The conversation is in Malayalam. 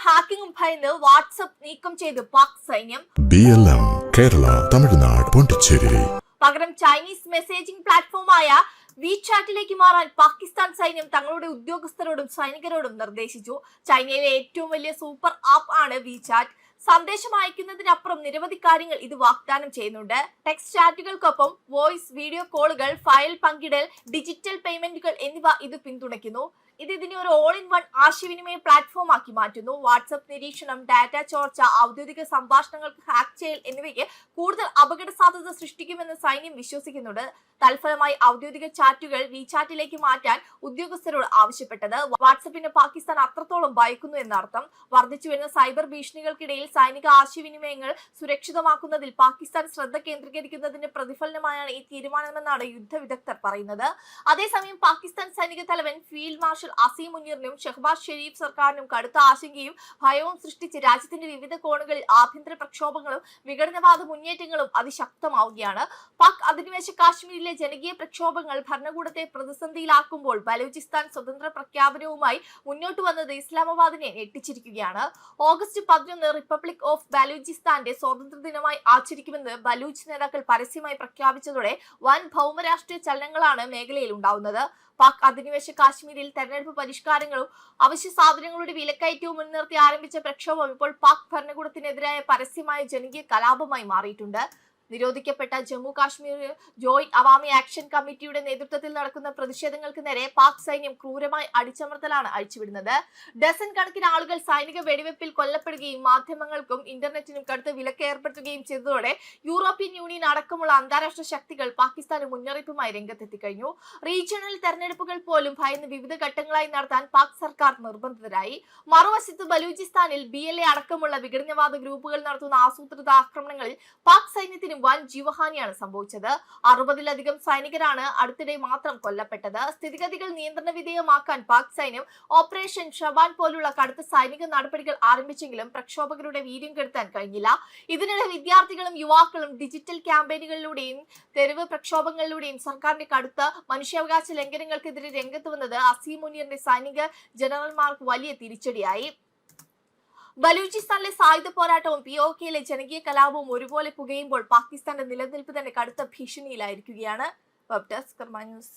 ഹാക്കിംഗും ഭയന്ന് വാട്സ്ആപ്പ് നീക്കം ചെയ്ത് പാക് സൈന്യം. BLM കേരള, തമിഴ്നാട്, പോണ്ടിച്ചേരി. പകരം ചൈനീസ് മെസ്സേജിംഗ് പ്ലാറ്റ്ഫോമായ വിചാറ്റിലേക്ക് മാറാൻ പാകിസ്ഥാൻ സൈന്യം തങ്ങളുടെ ഉദ്യോഗസ്ഥരോടും സൈനികരോടും നിർദ്ദേശിച്ചു. ചൈനയിലെ ഏറ്റവും വലിയ സൂപ്പർ ആപ്പ് ആണ് വിചാറ്റ്. സന്ദേശം അയക്കുന്നതിനപ്പുറം നിരവധി കാര്യങ്ങൾ ഇത് വാഗ്ദാനം ചെയ്യുന്നുണ്ട്. ടെക്സ്റ്റ് ചാറ്റുകൾക്കൊപ്പം വോയിസ്, വീഡിയോ കോളുകൾ, ഫയൽ പങ്കിടൽ, ഡിജിറ്റൽ പേയ്മെന്റുകൾ എന്നിവ ഇത് പിന്തുണയ്ക്കുന്നു. ഇതിനെ ഒരു ഓൾ ഇൻ വൺ ആശയവിനിമയ പ്ലാറ്റ്ഫോം ആക്കി മാറ്റുന്നു. വാട്സ്ആപ്പ് നിരീക്ഷണം, ഡാറ്റ ചോർച്ച, ഔദ്യോഗിക സംഭാഷണങ്ങൾക്ക് ഹാക്ക് ചെയ്യൽ എന്നിവയ്ക്ക് കൂടുതൽ അപകട സാധ്യത സൃഷ്ടിക്കുമെന്ന് സൈന്യം വിശ്വസിക്കുന്നുണ്ട്. തൽഫലമായി ഔദ്യോഗിക ചാറ്റുകൾ വിചാറ്റിലേക്ക് മാറ്റാൻ ഉദ്യോഗസ്ഥരോട് ആവശ്യപ്പെട്ടത്. വാട്സ്ആപ്പിനെ പാകിസ്ഥാൻ അത്രത്തോളം ഭയക്കുന്നു എന്നർത്ഥം. വർദ്ധിച്ചു വരുന്ന സൈബർ ഭീഷണികൾക്കിടയിൽ സൈനിക ആശയവിനിമയങ്ങൾ സുരക്ഷിതമാക്കുന്നതിൽ പാകിസ്ഥാൻ ശ്രദ്ധ കേന്ദ്രീകരിക്കുന്നതിന്റെ പ്രതിഫലനമായാണ് ഈ തീരുമാനമെന്നാണ് യുദ്ധ വിദഗ്ധർ പറയുന്നത്. അതേസമയം പാകിസ്ഥാൻ സൈനിക തലവൻ ഫീൽഡ് മാർഷൽ അസീം മുനീറിനും ഷഹബാസ് ഷെരീഫ് സർക്കാരിനും കടുത്ത ആശങ്കയും ഭയവും സൃഷ്ടിച്ച് രാജ്യത്തിന്റെ വിവിധ കോണുകളിൽ ആഭ്യന്തര പ്രക്ഷോഭങ്ങളും വിഘടനവാദ മുന്നേറ്റങ്ങളും അതിശക്തമാവുകയാണ്. പാക് അധിനിവേശ കാശ്മീരിലെ ജനകീയ പ്രക്ഷോഭങ്ങൾ ഭരണകൂടത്തെ പ്രതിസന്ധിയിലാക്കുമ്പോൾ ബലൂചിസ്ഥാൻ സ്വതന്ത്ര പ്രഖ്യാപനവുമായി മുന്നോട്ട് വന്നത് ഇസ്ലാമാബാദിനെ ഞെട്ടിച്ചിരിക്കുകയാണ്. ഓഗസ്റ്റ് 11 റിപ്പബ്ലിക് ഓഫ് ബലൂചിസ്ഥാന്റെ സ്വാതന്ത്ര്യ ദിനമായി ആചരിക്കുമെന്ന് ബലൂച്ച് നേതാക്കൾ പരസ്യമായി പ്രഖ്യാപിച്ചതോടെ വൻ ഭൗമരാഷ്ട്രീയ ചലനങ്ങളാണ് മേഖലയിൽ ഉണ്ടാവുന്നത്. പാക് അധിനിവേശ കാശ്മീരിൽ തെരഞ്ഞെടുപ്പ് പരിഷ്കാരങ്ങളും അവശ്യ സാധനങ്ങളുടെ വിലക്കയറ്റവും മുൻനിർത്തി ആരംഭിച്ച പ്രക്ഷോഭം ഇപ്പോൾ പാക് ഭരണകൂടത്തിനെതിരായ പരസ്യമായ ജനകീയ കലാപമായി മാറിയിട്ടുണ്ട്. നിരോധിക്കപ്പെട്ട ജമ്മു കാശ്മീർ ജോയിന്റ് അവാമി ആക്ഷൻ കമ്മിറ്റിയുടെ നേതൃത്വത്തിൽ നടക്കുന്ന പ്രതിഷേധങ്ങൾക്ക് നേരെ പാക് സൈന്യം ക്രൂരമായി അടിച്ചമർത്തലാണ് അഴിച്ചുവിടുന്നത്. ഡസൻ കണക്കിന് ആളുകൾ സൈനിക വെടിവെപ്പിൽ കൊല്ലപ്പെടുകയും മാധ്യമങ്ങൾക്കും ഇന്റർനെറ്റിനും കടുത്ത വിലക്ക് ഏർപ്പെടുത്തുകയും ചെയ്തതോടെ യൂറോപ്യൻ യൂണിയൻ അടക്കമുള്ള അന്താരാഷ്ട്ര ശക്തികൾ പാകിസ്ഥാന് മുന്നറിയിപ്പുമായി രംഗത്തെത്തിക്കഴിഞ്ഞു. റീജിയണൽ തെരഞ്ഞെടുപ്പുകൾ പോലും ഭയന്ന് വിവിധ ഘട്ടങ്ങളായി നടത്താൻ പാക് സർക്കാർ നിർബന്ധിതരായി. മറുവശത്ത് ബലൂചിസ്ഥാനിൽ BLA അടക്കമുള്ള വിഘടനവാദ ഗ്രൂപ്പുകൾ നടത്തുന്ന ആസൂത്രിത ആക്രമണങ്ങളിൽ പാക് സൈന്യത്തിന് വൻ ജീവഹാനിയാണ് സംഭവിച്ചത്. 60-ലധികം സൈനികരാണ് അടുത്തിടെ മാത്രം കൊല്ലപ്പെട്ടത്. സ്ഥിതിഗതികൾ നിയന്ത്രണ വിധേയമാക്കാൻ പാക് സൈന്യം ഓപ്പറേഷൻ ഷബാൻ പോലുള്ള കടുത്ത സൈനിക നടപടികൾ ആരംഭിച്ചെങ്കിലും പ്രക്ഷോഭകരുടെ വീര്യം കെടുത്താൻ കഴിഞ്ഞില്ല. ഇതിനിടെ വിദ്യാർത്ഥികളും യുവാക്കളും ഡിജിറ്റൽ ക്യാമ്പയിനുകളിലൂടെയും തെരുവ് പ്രക്ഷോഭങ്ങളിലൂടെയും സർക്കാരിന്റെ കടുത്ത മനുഷ്യാവകാശ ലംഘനങ്ങൾക്കെതിരെ രംഗത്ത് വന്നത് അസീം മുനീറിന്റെ സൈനിക ജനറൽമാർക്ക് വലിയ തിരിച്ചടിയായി. ബലൂചിസ്ഥാനിലെ സായുധ പോരാട്ടവും POKയിലെ ജനകീയ കലാപവും ഒരുപോലെ പുകയുമ്പോൾ പാകിസ്ഥാന്റെ നിലനിൽപ്പ് തന്നെ കടുത്ത ഭീഷണിയിലായിരിക്കുകയാണ്. വെബ് ഡെസ്ക് കർമ്മ ന്യൂസ്.